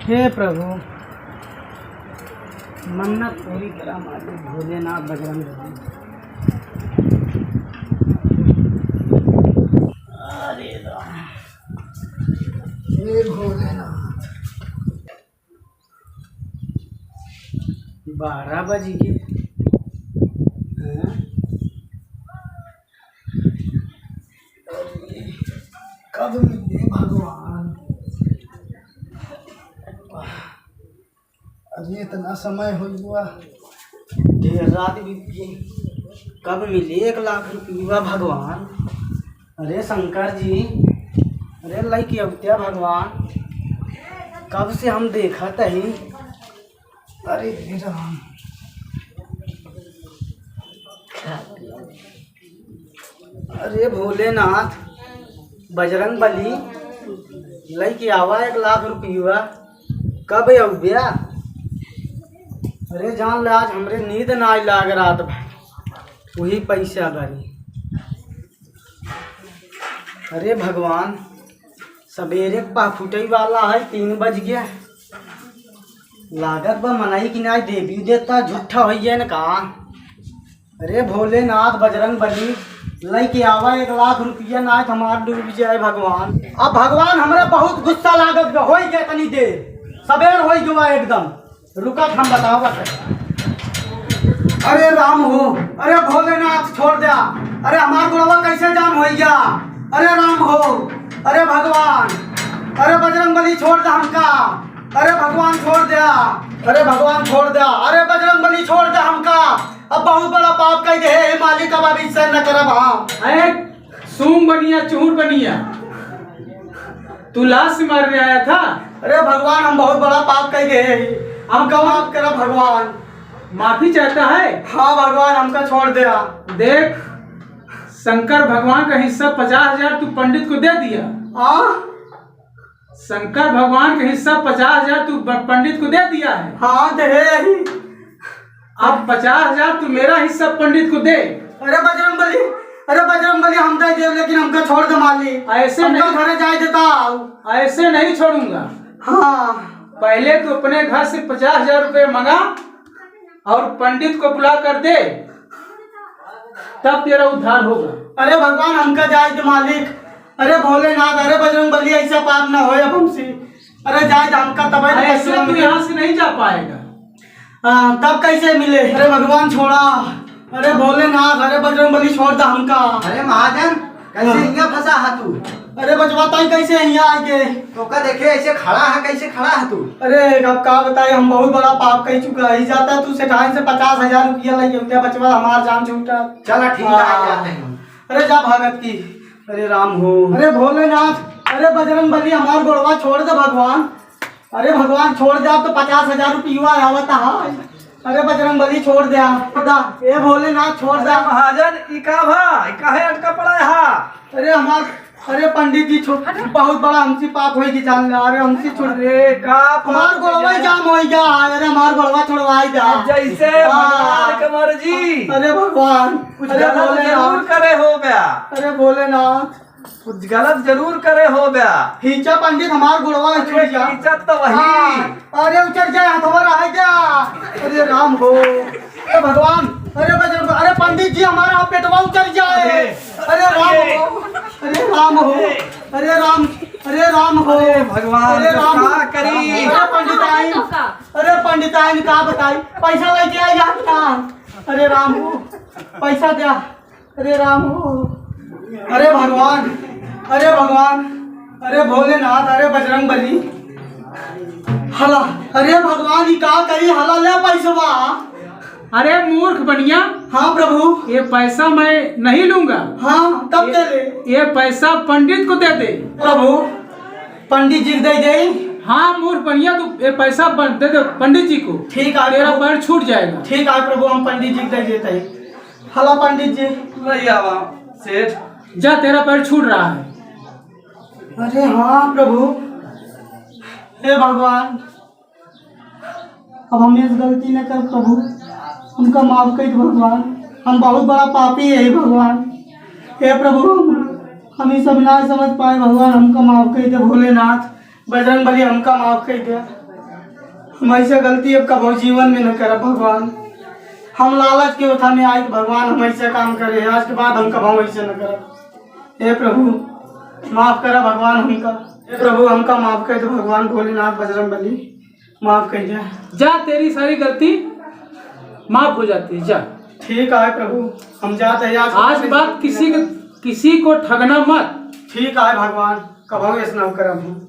हे प्रभु, मन्नत पूरी करा मालिक भोलेनाथ बजरंग बली। अरे राम, हे भोलेनाथ, 12 बज गए हैं? कब मिले भगवान? अभी इतना समय हो गया, देर रात बीत गई, कब मिले 1 लाख रुपया भगवान? अरे शंकर जी, अरे लई अवत्या भगवान, कब से हम देखा तही। अरे राम, अरे भोलेनाथ बजरंग बली, लई आवा 1 लाख रुपया, कब अव्या? अरे जान ले, आज हमरे नींद ना आई लाग रात भर, वही पैसा गरी। अरे भगवान, सवेरे पा फुटई वाला है, 3 बज गया, लागत बा मनाई कि ना देवी देता झूठा हो न का। अरे भोलेनाथ बजरंग बली, लई आवा 1 लाख रुपया, ना हमार डूब जाए भगवान। अब भगवान हमरा बहुत गुस्सा लागत हो गया, तनी देर सवेर हो गया एकदम, रुका हम बताओ। अरे राम हो, अरे भोलेनाथ छोड़ दिया, अरे हमार गुड़वा कैसे जाम हो गया? अरे राम हो, अरे भगवान, अरे बजरंग बली छोड़ दे हमका, अरे भगवान छोड़ दिया, अरे भगवान छोड़ दिया, अरे बजरंग बली छोड़ दे हमका, अब बहुत बड़ा पाप कह दे हे मालिक, अब अभी से न करब हम। अरे सूंग बनिया चूर बनिया, तू लाश से मारने आया था? अरे भगवान, हम बहुत बड़ा पाप कह दे, हमका माफ करा भगवान। माफी चाहता है? हाँ भगवान, हमका छोड़ दिया। देख, शंकर भगवान का हिस्सा 50,000 तू पंडित को दे दिया। हाँ, शंकर भगवान का हिस्सा 50,000 तू पंडित को दे दिया है। हाँ दे। अब 50,000 तू मेरा हिस्सा पंडित को दे। अरे बजरंग बली, अरे बजरंग बली, हम दे देव, लेकिन हमका छोड़ दे मालिक, ऐसे नहीं, घरे जाए देता। ऐसे नहीं छोड़ूंगा। हाँ, पहले तू अपने घर से 50,000 रुपये मंगा और पंडित को बुला कर दे, तब तेरा उद्धार होगा। अरे भगवान, हमका जाए दे मालिक, अरे भोलेनाथ, अरे बजरंग बली, ऐसा पाप ना हो अब हमसे, अरे जाए दे हमका, तब ऐसे तू यहाँ से नहीं जा पाएगा। हाँ, तब कैसे मिले? अरे भगवान छोड़ा, अरे भोलेनाथ, अरे बजरंग बली छोड़ दे हमका। अरे महाजन, कैसे यहाँ फंसा है तू? अरे बचवाता ही कैसे यहाँ आ गए? तो का देखे ऐसे खड़ा है, कैसे खड़ा है तू? अरे अब का बताए, हम बहुत बड़ा पाप कह चुका है, जाता तू से 50,000 रुपया लगे क्या बचवा, हमार जान छूटा। चला ठीक है, आ जाते हैं। अरे जा भागत की। अरे राम हो, अरे भोलेनाथ, अरे बजरंग बली, हमार गोड़वा छोड़ दे भगवान, अरे भगवान छोड़ दे, अब तो 50,000 रुपया आवता है। अरे बजरंग बली छोड़ दे, ए भोलेनाथ छोड़ दे। महाजन, इका भाई काहे अटका पड़ा है? अरे हमार, अरे पंडित जी बहुत बड़ा हमसे पाप होगी, जान ले। अरे हमसे छोड़ रे, का हमार गोड़वा जाम हो गया, अरे हमार गोड़वा छोड़वाई जा जैसे भगवान की मर्जी। अरे भगवान, कुछ गलत जरूर करे हो गया। अरे भोलेनाथ, कुछ गलत जरूर करे हो गया। हिचा पंडित हमार गोड़वा छोड़ जा। इज्जत तो वही। अरे उचर जाए, हथवा रह गया। अरे राम हो, अरे भगवान, अरे बजरंग, अरे पंडित जी हमारा पेटवा उचर जाए। अरे राम हो, अरे राम हो, अरे राम, अरे राम हो भगवान, अरे राम क्या करी? अरे पंडिताइन, अरे पंडिताइन का बताई, पैसा लेके आई जाता। अरे राम हो, पैसा दिया। अरे राम हो, अरे भगवान, अरे भगवान, अरे भोलेनाथ, अरे बजरंग बली, हला, अरे भगवान ही का करी, हला ले पैसवा। अरे मूर्ख बनिया, हाँ प्रभु, ये पैसा मैं नहीं लूंगा। हाँ तब दे ले। ये पैसा पंडित को दे दे। प्रभु, पंडित जी दे दे। हाँ मूर्ख बनिया, तू ये पैसा दे दे पंडित जी को। ठीक है, तेरा पैर छूट जाएगा। ठीक है प्रभु, हम पंडित जी दे देते हैं। हला पंडित जी, नहीं आवा सेठ, जा, तेरा पैर छूट रहा है। अरे हाँ प्रभु, हे भगवान, अब हम इस गलती न कर प्रभु, हमका माफ कर भगवान, हम बहुत बड़ा पापी है भगवान। हे प्रभु, हम ये सब ना समझ पाए भगवान, हमका माफ कर दे। भोलेनाथ, बजरंग बली, हमका माफ कर दे। हम ऐसे गलती अब कभी जीवन में न करब भगवान। हम लालच के उठा में आए कि भगवान हम ऐसे काम करे, आज के बाद हम कभी ऐसे न करब। हे प्रभु माफ करा भगवान हमका, हे प्रभु हमका माफ कर दो भगवान भोलेनाथ बजरंग बली, माफ कर दिया। जा, तेरी सारी गलती माफ हो जाती है, जा। ठीक है प्रभु, हम जाते हैं आज के बाद किसी को ठगना मत। ठीक है भगवान, कभी ऐसा न करब हम।